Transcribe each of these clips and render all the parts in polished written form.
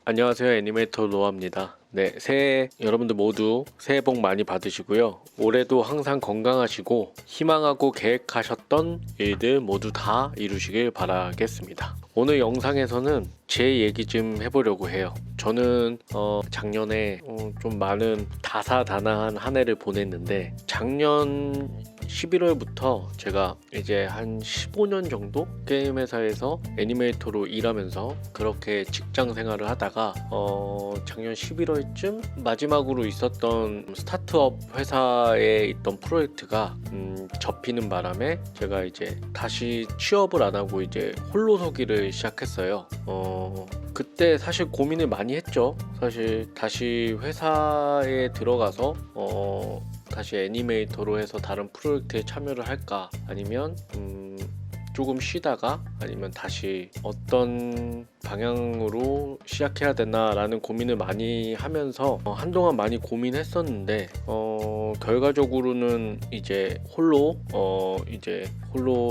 안녕하세요. 애니메이터 노아입니다. 네, 여러분들 모두 새해 복 많이 받으시고요. 올해도 항상 건강하시고 희망하고 계획하셨던 일들 모두 다 이루시길 바라겠습니다. 오늘 영상에서는 제 얘기 좀 해보려고 해요. 저는 작년에 좀 많은 다사다난한 한 해를 보냈는데, 작년 11월부터 제가 이제 한 15년 정도 게임 회사에서 애니메이터로 일하면서 그렇게 직장 생활을 하다가 작년 11월쯤 마지막으로 있었던 스타트업 회사에 있던 프로젝트가 접히는 바람에 제가 이제 다시 취업을 안 하고 이제 홀로서기를 시작했어요. 그때 사실 고민을 많이 했죠. 사실 다시 회사에 들어가서 다시 애니메이터로 해서 다른 프로젝트에 참여를 할까, 아니면 조금 쉬다가 아니면 다시 어떤 방향으로 시작해야 되나라는 고민을 많이 하면서 한동안 많이 고민했었는데, 결과적으로는 이제 홀로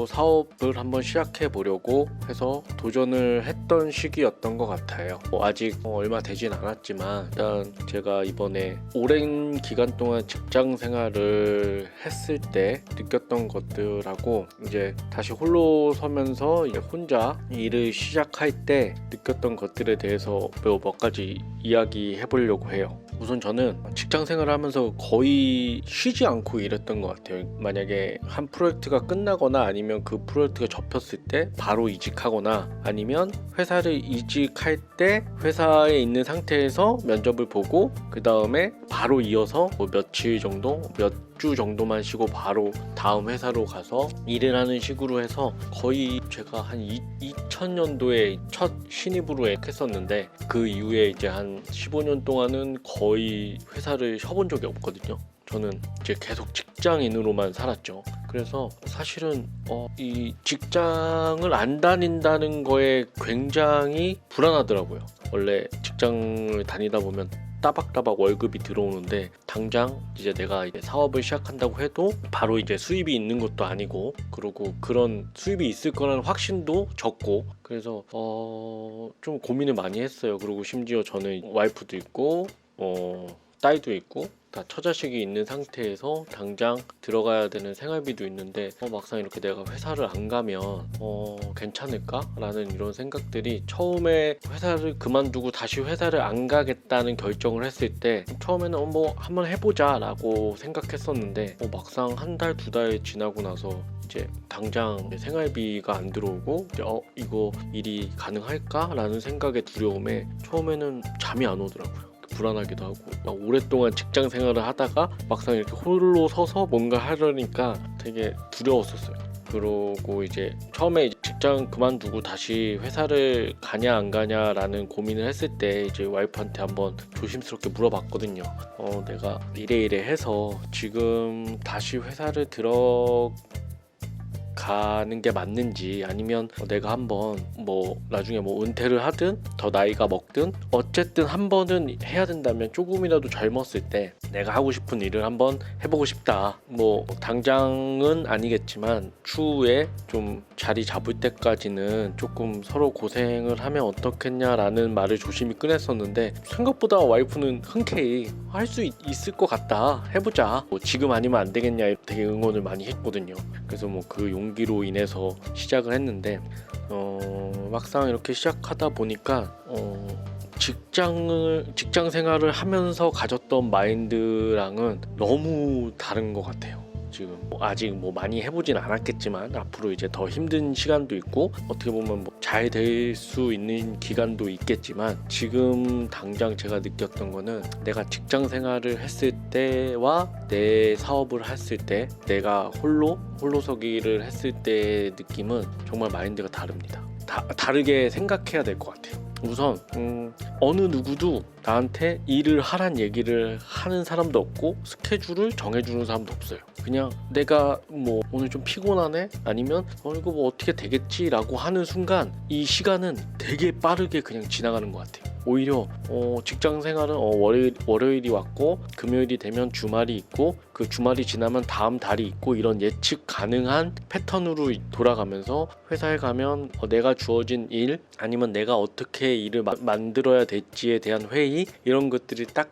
사업을 한번 시작해 보려고 해서 도전을 했던 시기였던 것 같아요. 아직 얼마 되진 않았지만, 일단 제가 이번에 오랜 기간 동안 직장 생활을 했을 때 느꼈던 것들하고 이제 다시 홀로 서면서 이제 혼자 일을 시작할 때 느꼈던 것들에 대해서 몇 가지 이야기해 보려고 해요. 우선 저는 직장 생활을 하면서 거의 쉬지 않고 일했던 것 같아요. 만약에 한 프로젝트가 끝나거나 아니면 그 프로젝트가 접혔을 때 바로 이직하거나, 아니면 회사를 이직할 때 회사에 있는 상태에서 면접을 보고 그 다음에 바로 이어서 며칠 정도, 몇 주 정도만 쉬고 바로 다음 회사로 가서 일을 하는 식으로 해서, 거의 제가 한 2000년도에 첫 신입으로 했었는데 그 이후에 이제 한 15년 동안은 거의 회사를 쉬어본 적이 없거든요. 저는 이제 계속 직장인으로만 살았죠. 그래서 사실은 이 직장을 안 다닌다는 거에 굉장히 불안하더라고요. 원래 직장을 다니다 보면 따박따박 월급이 들어오는데, 당장 이제 내가 이제 사업을 시작한다고 해도 바로 이제 수입이 있는 것도 아니고, 그리고 그런 수입이 있을 거라는 확신도 적고, 그래서 좀 고민을 많이 했어요. 그리고 심지어 저는 와이프도 있고 딸도 있고 다 처자식이 있는 상태에서 당장 들어가야 되는 생활비도 있는데, 막상 이렇게 내가 회사를 안 가면 괜찮을까? 라는 이런 생각들이, 처음에 회사를 그만두고 다시 회사를 안 가겠다는 결정을 했을 때 처음에는 뭐 한번 해보자 라고 생각했었는데, 막상 한 달, 두 달 지나고 나서 이제 당장 생활비가 안 들어오고, 이제 이거 일이 가능할까? 라는 생각의 두려움에 처음에는 잠이 안 오더라고요. 불안하기도 하고, 오랫동안 직장 생활을 하다가 막상 이렇게 홀로 서서 뭔가 하려니까 되게 두려웠었어요. 그러고 이제 처음에 직장 그만두고 다시 회사를 가냐 안 가냐라는 고민을 했을 때 이제 와이프한테 한번 조심스럽게 물어봤거든요. 내가 이래 해서 지금 다시 회사를 가는 게 맞는지, 아니면 내가 한번 나중에 은퇴를 하든 더 나이가 먹든 어쨌든 한 번은 해야 된다면, 조금이라도 젊었을 때 내가 하고 싶은 일을 한번 해보고 싶다. 당장은 아니겠지만 추후에 좀 자리 잡을 때까지는 조금 서로 고생을 하면 어떻겠냐라는 말을 조심히 꺼냈었는데, 생각보다 와이프는 흔쾌히 할 수 있을 것 같다, 해보자, 지금 아니면 안 되겠냐, 되게 응원을 많이 했거든요. 그래서 그 용기로 인해서 시작을 했는데, 막상 이렇게 시작하다 보니까 직장 생활을 하면서 가졌던 마인드랑은 너무 다른 것 같아요. 지금 아직 많이 해보진 않았겠지만 앞으로 이제 더 힘든 시간도 있고, 어떻게 보면 잘 될 수 있는 기간도 있겠지만, 지금 당장 제가 느꼈던 거는, 내가 직장 생활을 했을 때와 내 사업을 했을 때, 내가 홀로서기를 했을 때의 느낌은 정말 마인드가 다릅니다. 다르게 생각해야 될 것 같아요. 우선 어느 누구도 나한테 일을 하란 얘기를 하는 사람도 없고 스케줄을 정해주는 사람도 없어요. 그냥 내가 오늘 좀 피곤하네? 아니면 이거 어떻게 되겠지? 라고 하는 순간 이 시간은 되게 빠르게 그냥 지나가는 것 같아요. 오히려 직장 생활은 월요일이 왔고 금요일이 되면 주말이 있고 그 주말이 지나면 다음 달이 있고 이런 예측 가능한 패턴으로 돌아가면서 회사에 가면 내가 주어진 일 아니면 내가 어떻게 일을 만들어야 될지에 대한 회의 이런 것들이 딱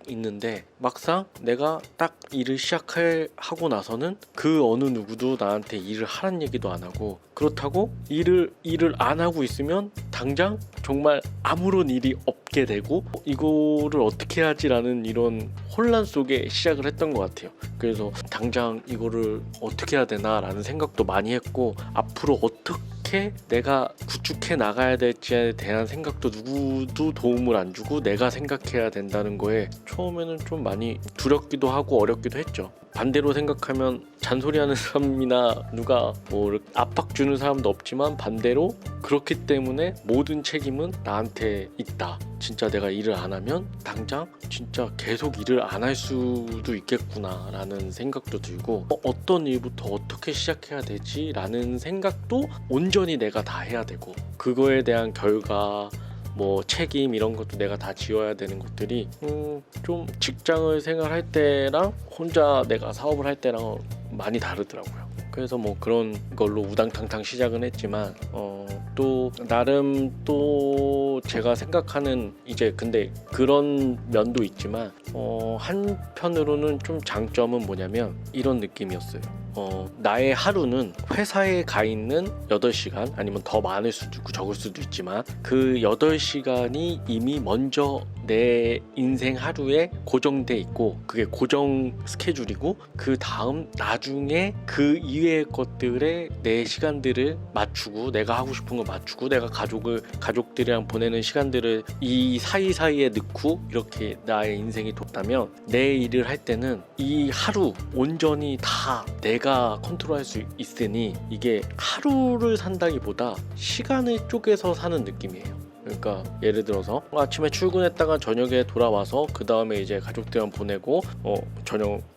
있는데 막상 내가 딱 일을 시작하고 나서는 그 어느 누구도 나한테 일을 하란 얘기도 안 하고 그렇다고 일을 안 하고 있으면 당장 정말 아무런 일이 없게 되고 이거를 어떻게 해야지라는 이런 혼란 속에 시작을 했던 것 같아요. 그래서 당장 이거를 어떻게 해야 되나라는 생각도 많이 했고 앞으로 어떻게 내가 구축해 나가야 될지에 대한 생각도 누구도 도움을 안 주고 내가 생각해야 된다는 거에 처음에는 좀 많이 두렵기도 하고 어렵기도 했죠. 반대로 생각하면 잔소리하는 사람이나 누가 뭐 압박 주는 사람도 없지만 반대로 그렇기 때문에 모든 책임은 나한테 있다. 진짜 내가 일을 안 하면 당장 진짜 계속 일을 안 할 수도 있겠구나 라는 생각도 들고 어떤 일부터 어떻게 시작해야 되지 라는 생각도 온전히 내가 다 해야 되고 그거에 대한 결과 뭐 책임 이런 것도 내가 다 지어야 되는 것들이 좀 직장을 생활할 때랑 혼자 내가 사업을 할 때랑 많이 다르더라고요. 그래서 뭐 그런 걸로 우당탕탕 시작은 했지만 또 나름 또 제가 생각하는 이제 근데 그런 면도 있지만 한편으로는 좀 장점은 뭐냐면 이런 느낌이었어요. 나의 하루는 회사에 가 있는 8시간 아니면 더 많을 수도 있고 적을 수도 있지만 그 8시간이 이미 먼저 내 인생 하루에 고정돼 있고 그게 고정 스케줄이고 그 다음 나중에 그 이외의 것들에 내 시간들을 맞추고 내가 하고 싶은 거 맞추고 내가 가족들이랑 보내는 시간들을 이 사이사이에 넣고 이렇게 나의 인생이 돋다면 내 일을 할 때는 이 하루 온전히 다 내가 컨트롤할 수 있으니 이게 하루를 산다기보다 시간을 쪼개서 사는 느낌이에요. 그러니까 예를 들어서 아침에 출근했다가 저녁에 돌아와서 그 다음에 이제 가족들이랑 보내고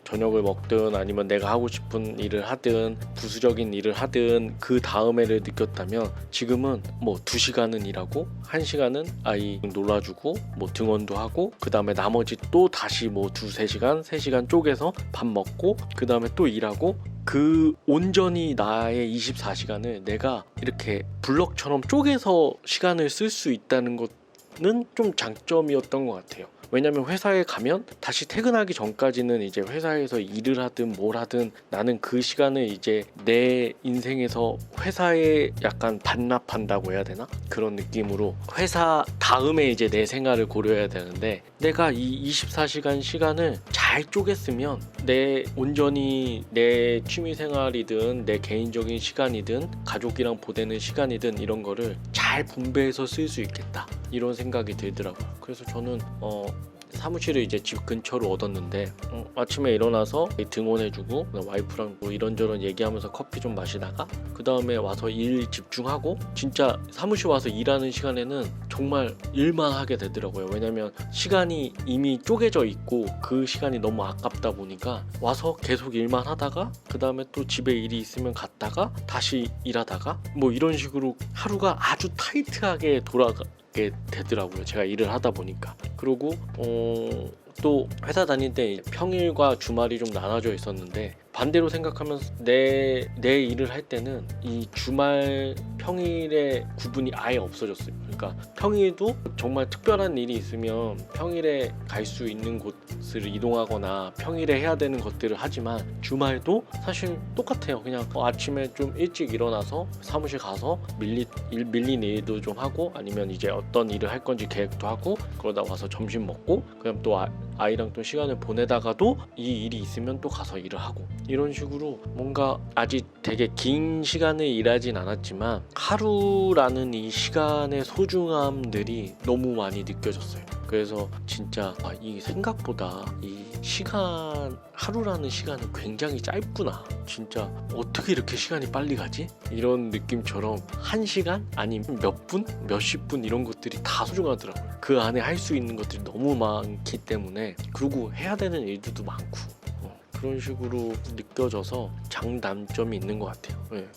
저녁을 먹든 아니면 내가 하고 싶은 일을 하든 부수적인 일을 하든 그 다음에를 느꼈다면 지금은 뭐 2시간은 일하고 1시간은 아이 놀아주고 뭐 등원도 하고 그 다음에 나머지 또 다시 뭐 2-3시간 3시간 쪼개서 밥 먹고 그 다음에 또 일하고 그 온전히 나의 24시간을 내가 이렇게 블럭처럼 쪼개서 시간을 쓸 수 있다는 것은 좀 장점이었던 것 같아요. 왜냐면 회사에 가면 다시 퇴근하기 전까지는 이제 회사에서 일을 하든 뭘 하든 나는 그 시간을 이제 내 인생에서 회사에 약간 반납한다고 해야 되나? 그런 느낌으로 회사 다음에 이제 내 생활을 고려해야 되는데 내가 이 24시간 시간을 잘 쪼갰으면 내 온전히 내 취미생활이든 내 개인적인 시간이든 가족이랑 보내는 시간이든 이런 거를 잘 분배해서 쓸 수 있겠다 이런 생각이 들더라고요. 그래서 저는 사무실을 이제 집 근처로 얻었는데 아침에 일어나서 등원해주고 와이프랑 뭐 이런저런 얘기하면서 커피 좀 마시다가 그 다음에 와서 일 집중하고 진짜 사무실 와서 일하는 시간에는 정말 일만 하게 되더라고요. 왜냐면 시간이 이미 쪼개져 있고 그 시간이 너무 아깝다 보니까 와서 계속 일만 하다가 그 다음에 또 집에 일이 있으면 갔다가 다시 일하다가 뭐 이런 식으로 하루가 아주 타이트하게 돌아가게 되더라고요. 제가 일을 하다 보니까. 그리고 또 회사 다닐 때 평일과 주말이 좀 나눠져 있었는데 반대로 생각하면 내 일을 할 때는 이 주말 평일의 구분이 아예 없어졌어요. 그러니까 평일도 정말 특별한 일이 있으면 평일에 갈 수 있는 곳을 이동하거나 평일에 해야 되는 것들을 하지만 주말도 사실 똑같아요. 그냥 아침에 좀 일찍 일어나서 사무실 가서 밀린 일도 좀 하고 아니면 이제 어떤 일을 할 건지 계획도 하고 그러다 와서 점심 먹고 그냥 또 아이랑 또 시간을 보내다가도 이 일이 있으면 또 가서 일을 하고 이런 식으로 뭔가 아직 되게 긴 시간을 일하진 않았지만 하루라는 이 시간의 소중함들이 너무 많이 느껴졌어요. 그래서 진짜 이 생각보다 이 시간 하루라는 시간은 굉장히 짧구나. 진짜 어떻게 이렇게 시간이 빨리 가지? 이런 느낌처럼 1시간 아니면 몇 분? 몇십 분 이런 것들이 다 소중하더라고요. 그 안에 할 수 있는 것들이 너무 많기 때문에 그리고 해야 되는 일들도 많고 그런 식으로 느껴져서 장단점이 있는 것 같아요. 네.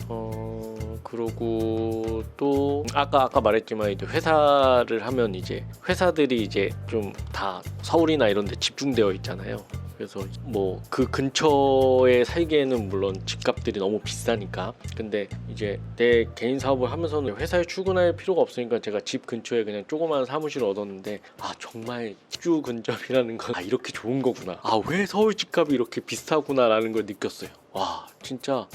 그러고 또 아까 말했지만 이제 회사를 하면 이제 회사들이 이제 좀 다 서울이나 이런 데 집중되어 있잖아요. 그래서 뭐 그 근처에 살기에는 물론 집값들이 너무 비싸니까, 근데 이제 내 개인 사업을 하면서는 회사에 출근할 필요가 없으니까 제가 집 근처에 그냥 조그마한 사무실을 얻었는데, 정말 집주 근접이라는 건 이렇게 좋은 거구나, 왜 서울 집값이 이렇게 비싸구나 라는 걸 느꼈어요. 와, 진짜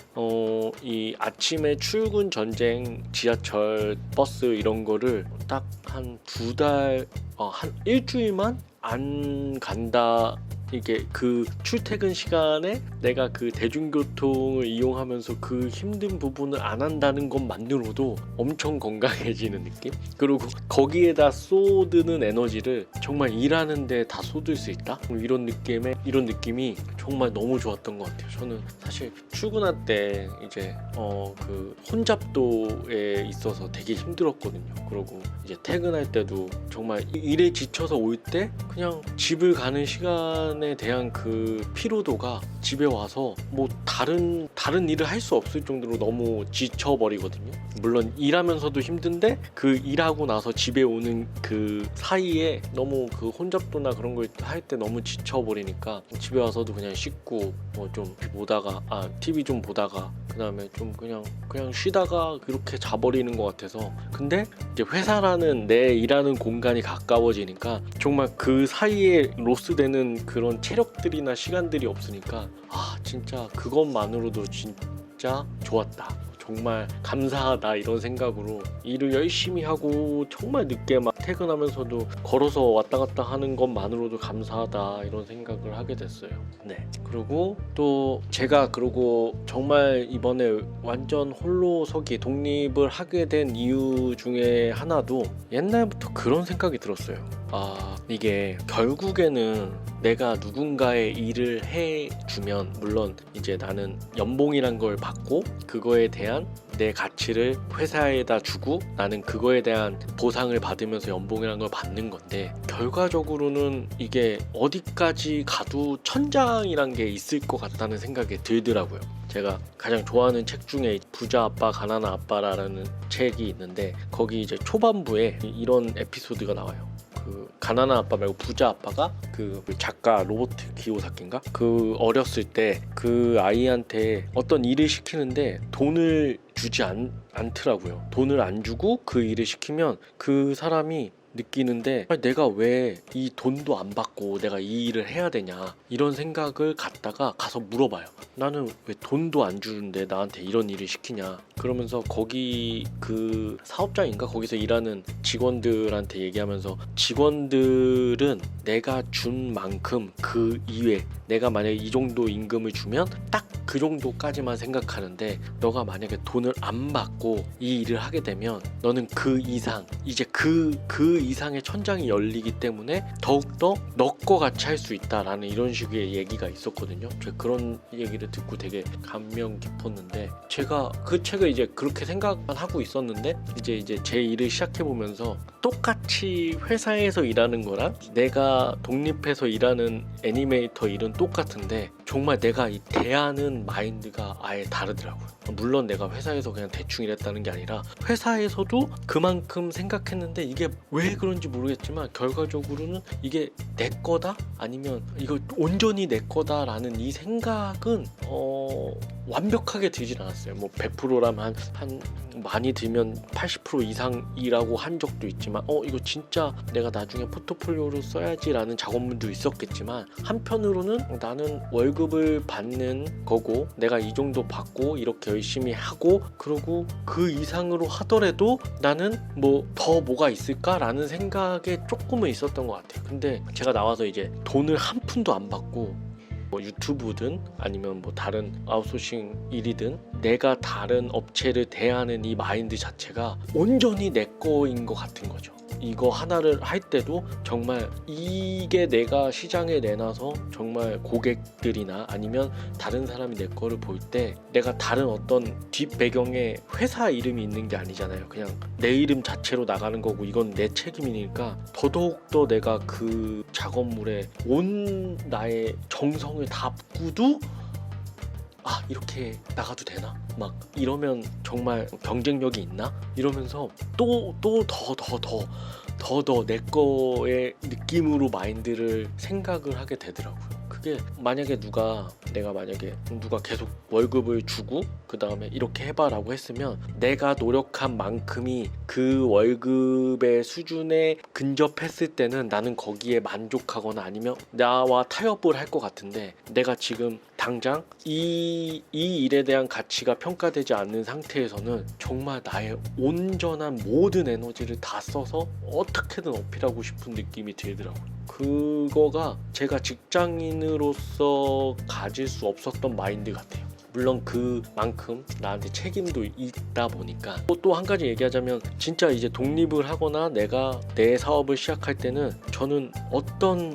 이 아침에 출근 전쟁, 지하철, 버스 이런 거를 딱 한 2달, 한 일주일만 안 간다. 이게 그 출퇴근 시간에 내가 그 대중교통을 이용하면서 그 힘든 부분을 안 한다는 것만으로도 엄청 건강해지는 느낌? 그리고 거기에다 쏟는 에너지를 정말 일하는데 다 쏟을 수 있다? 이런 느낌이 정말 너무 좋았던 것 같아요. 저는 사실 출근할 때 이제 그 혼잡도에 있어서 되게 힘들었거든요. 그리고 이제 퇴근할 때도 정말 일에 지쳐서 올 때 그냥 집을 가는 시간에 대한 그 피로도가 집에 와서 뭐 다른 일을 할 수 없을 정도로 너무 지쳐버리거든요. 물론 일하면서도 힘든데 그 일하고 나서 집에 오는 그 사이에 너무 그 혼잡도나 그런 걸 할 때 너무 지쳐버리니까 집에 와서도 그냥 씻고 뭐 좀 보다가 TV 좀 보다가 그 다음에 좀 그냥 쉬다가 그렇게 자버리는 것 같아서. 근데 이제 회사라는 내 일하는 공간이 가까워지니까 정말 그 사이에 로스되는 그런 체력들이나 시간들이 없으니까 진짜 그것만으로도 진짜 좋았다, 정말 감사하다 이런 생각으로 일을 열심히 하고 정말 늦게 막 퇴근하면서도 걸어서 왔다 갔다 하는 것만으로도 감사하다 이런 생각을 하게 됐어요. 네. 그리고 또 제가 정말 이번에 완전 홀로서기 독립을 하게 된 이유 중에 하나도 옛날부터 그런 생각이 들었어요. 이게 결국에는 내가 누군가의 일을 해주면, 물론 이제 나는 연봉이란 걸 받고 그거에 대한 내 가치를 회사에다 주고 나는 그거에 대한 보상을 받으면서 연봉이란 걸 받는 건데, 결과적으로는 이게 어디까지 가도 천장이란 게 있을 것 같다는 생각이 들더라고요. 제가 가장 좋아하는 책 중에 부자 아빠 가난한 아빠라는 책이 있는데, 거기 이제 초반부에 이런 에피소드가 나와요. 그 가난한 아빠 말고 부자 아빠가 그 작가 로버트 키오사키인가? 그 어렸을 때 그 아이한테 어떤 일을 시키는데 돈을 주지 않더라고요. 돈을 안 주고 그 일을 시키면 그 사람이 느끼는데, 내가 왜 이 돈도 안 받고 내가 이 일을 해야 되냐 이런 생각을 갖다가 가서 물어봐요. 나는 왜 돈도 안 주는데 나한테 이런 일을 시키냐. 그러면서 거기 그 사업장인가 거기서 일하는 직원들한테 얘기하면서, 직원들은 내가 준 만큼 그 이외, 내가 만약에 이 정도 임금을 주면 딱 그 정도까지만 생각하는데, 너가 만약에 돈을 안 받고 이 일을 하게 되면 너는 그 이상, 이제 그 이상의 천장이 열리기 때문에 더욱더 너 거 같이 할 수 있다라는 이런 식의 얘기가 있었거든요. 제가 그런 얘기를 듣고 되게 감명 깊었는데, 제가 그 책을 이제 그렇게 생각만 하고 있었는데, 이제 제 일을 시작해보면서 똑같이 회사에서 일하는 거랑 내가 독립해서 일하는 애니메이터 일은 똑같은데 정말 내가 이 대하는 마인드가 아예 다르더라고요. 물론 내가 회사에서 그냥 대충 일했다는 게 아니라 회사에서도 그만큼 생각했는데, 이게 왜 그런지 모르겠지만 결과적으로는 이게 내 거다? 아니면 이거 온전히 내 거다라는 이 생각은 완벽하게 들진 않았어요. 뭐 100%라면 한 많이 들면 80% 이상이라고 한 적도 있지만 이거 진짜 내가 나중에 포트폴리오로 써야지라는 작업물도 있었겠지만, 한편으로는 나는 월급을 받는 거고 내가 이 정도 받고 이렇게 열심히 하고 그러고 그 이상으로 하더라도 나는 뭐가 있을까라는 생각에 조금은 있었던 것 같아요. 근데 제가 나와서 이제 돈을 한 푼도 안 받고 뭐 유튜브든 아니면 뭐 다른 아웃소싱 일이든 내가 다른 업체를 대하는 이 마인드 자체가 온전히 내 거인 것 같은 거죠. 이거 하나를 할 때도 정말 이게 내가 시장에 내놔서 정말 고객들이나 아니면 다른 사람이 내 거를 볼 때 내가 다른 어떤 뒷 배경에 회사 이름이 있는 게 아니잖아요. 그냥 내 이름 자체로 나가는 거고 이건 내 책임이니까 더더욱더 내가 그 작업물에 온 나의 정성을 다 붓고도 이렇게 나가도 되나? 막 이러면 정말 경쟁력이 있나? 이러면서 또 더 내 거의 느낌으로 마인드를 생각을 하게 되더라고요. 그게 만약에 누가 계속 월급을 주고 그 다음에 이렇게 해봐라고 했으면 내가 노력한 만큼이 그 월급의 수준에 근접했을 때는 나는 거기에 만족하거나 아니면 나와 타협을 할 것 같은데, 내가 지금 당장 이 일에 대한 가치가 평가되지 않는 상태에서는 정말 나의 온전한 모든 에너지를 다 써서 어떻게든 어필하고 싶은 느낌이 들더라고요. 그거가 제가 직장인으로서 가질 수 없었던 마인드 같아요. 물론 그만큼 나한테 책임도 있다 보니까. 또 한 가지 얘기하자면, 진짜 이제 독립을 하거나 내가 내 사업을 시작할 때는 저는 어떤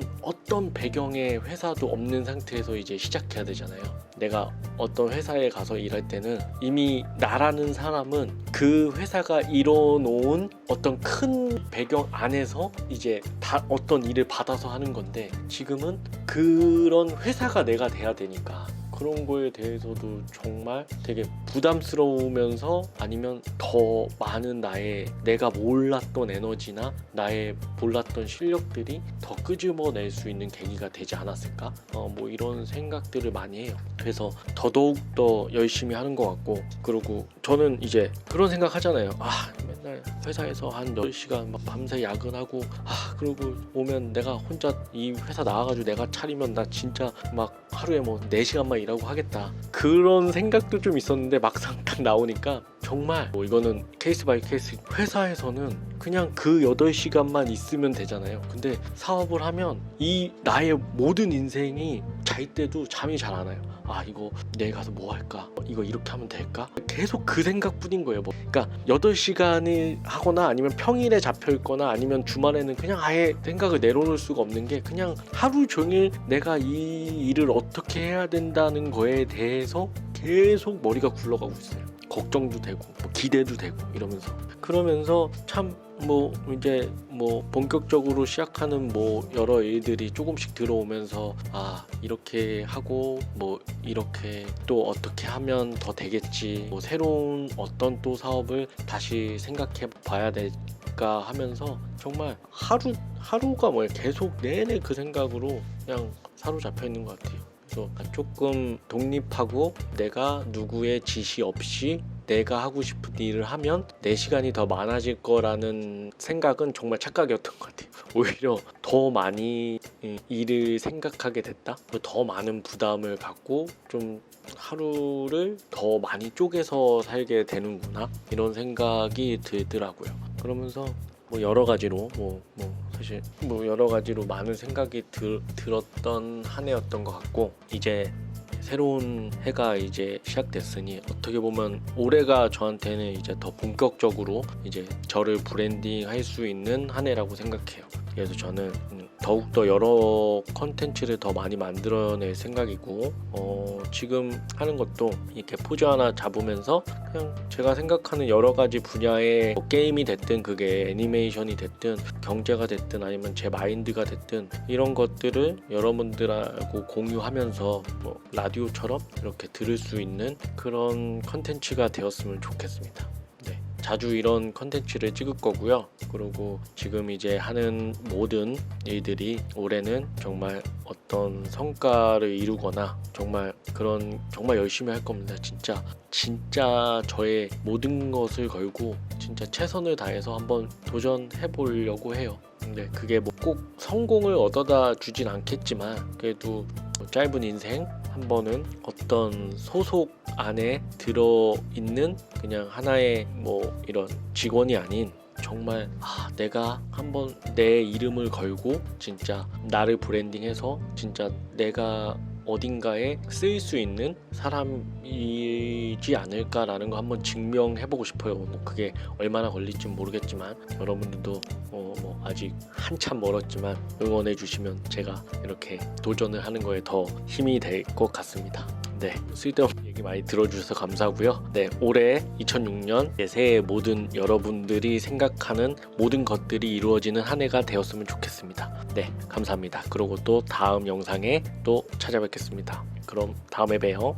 배경의 회사도 없는 상태에서 이제 시작해야 되잖아요. 내가 어떤 회사에 가서 일할 때는 이미 나라는 사람은 그 회사가 이뤄놓은 어떤 큰 배경 안에서 이제 다 어떤 일을 받아서 하는 건데, 지금은 그런 회사가 내가 돼야 되니까 그런 거에 대해서도 정말 되게 부담스러우면서 아니면 더 많은 내가 몰랐던 에너지나 나의 몰랐던 실력들이 더 끄집어낼 수 있는 계기가 되지 않았을까? 뭐 이런 생각들을 많이 해요. 그래서 더더욱 더 열심히 하는 것 같고, 그리고 저는 이제 그런 생각 하잖아요. 맨날 회사에서 한 10시간 막 밤새 야근하고 그러고 오면 내가 혼자 이 회사 나와가지고 내가 차리면 나 진짜 막 하루에 뭐 4시간만 일하고 하겠다, 그런 생각도 좀 있었는데 막상 딱 나오니까 정말 이거는 케이스 바이 케이스. 회사에서는 그냥 그 8시간만 있으면 되잖아요. 근데 사업을 하면 이 나의 모든 인생이 잘 때도 잠이 잘 안 와요. 이거 내일 가서 뭐 할까? 이거 이렇게 하면 될까? 계속 그 생각뿐인 거예요. 그러니까 8시간을 하거나 아니면 평일에 잡혀있거나 아니면 주말에는 그냥 아예 생각을 내려놓을 수가 없는 게, 그냥 하루 종일 내가 이 일을 어떻게 해야 된다는 거에 대해서 계속 머리가 굴러가고 있어요. 걱정도 되고 기대도 되고 이러면서. 그러면서 참 이제 본격적으로 시작하는 여러 일들이 조금씩 들어오면서 이렇게 하고 이렇게 또 어떻게 하면 더 되겠지, 새로운 어떤 또 사업을 다시 생각해 봐야 될까 하면서 정말 하루가 계속 내내 그 생각으로 그냥 사로잡혀 있는 것 같아요. 그래서 조금 독립하고 내가 누구의 지시 없이 내가 하고 싶은 일을 하면 내 시간이 더 많아질 거라는 생각은 정말 착각이었던 것 같아요. 오히려 더 많이 일을 생각하게 됐다, 더 많은 부담을 갖고 좀 하루를 더 많이 쪼개서 살게 되는구나, 이런 생각이 들더라고요. 그러면서 여러 가지로 사실 여러 가지로 많은 생각이 들었던 한 해였던 것 같고, 이제 새로운 해가 이제 시작됐으니 어떻게 보면 올해가 저한테는 이제 더 본격적으로 이제 저를 브랜딩 할 수 있는 한 해라고 생각해요. 그래서 저는 더욱더 여러 컨텐츠를 더 많이 만들어낼 생각이고, 지금 하는 것도 이렇게 포즈 하나 잡으면서 그냥 제가 생각하는 여러 가지 분야의 게임이 됐든 그게 애니메이션이 됐든 경제가 됐든 아니면 제 마인드가 됐든 이런 것들을 여러분들하고 공유하면서 라디오처럼 이렇게 들을 수 있는 그런 컨텐츠가 되었으면 좋겠습니다. 자주 이런 컨텐츠를 찍을 거고요. 그리고 지금 이제 하는 모든 일들이 올해는 정말 어떤 성과를 이루거나 정말 열심히 할 겁니다. 진짜 저의 모든 것을 걸고 진짜 최선을 다해서 한번 도전해 보려고 해요. 근데 그게 꼭 성공을 얻어다 주진 않겠지만, 그래도 짧은 인생 한 번은 어떤 소속 안에 들어있는 그냥 하나의 이런 직원이 아닌, 정말 내가 한번 내 이름을 걸고 진짜 나를 브랜딩해서 진짜 내가 어딘가에 쓰일 수 있는 사람이지 않을까라는 거 한번 증명해보고 싶어요. 뭐 그게 얼마나 걸릴지 모르겠지만 여러분들도 뭐 아직 한참 멀었지만 응원해주시면 제가 이렇게 도전을 하는 거에 더 힘이 될 것 같습니다. 네, 쓸데없는 얘기 많이 들어주셔서 감사하고요. 네, 올해 2006년 새해 모든 여러분들이 생각하는 모든 것들이 이루어지는 한 해가 되었으면 좋겠습니다. 네, 감사합니다. 그리고 또 다음 영상에 또 찾아뵙겠습니다. 그럼 다음에 봬요.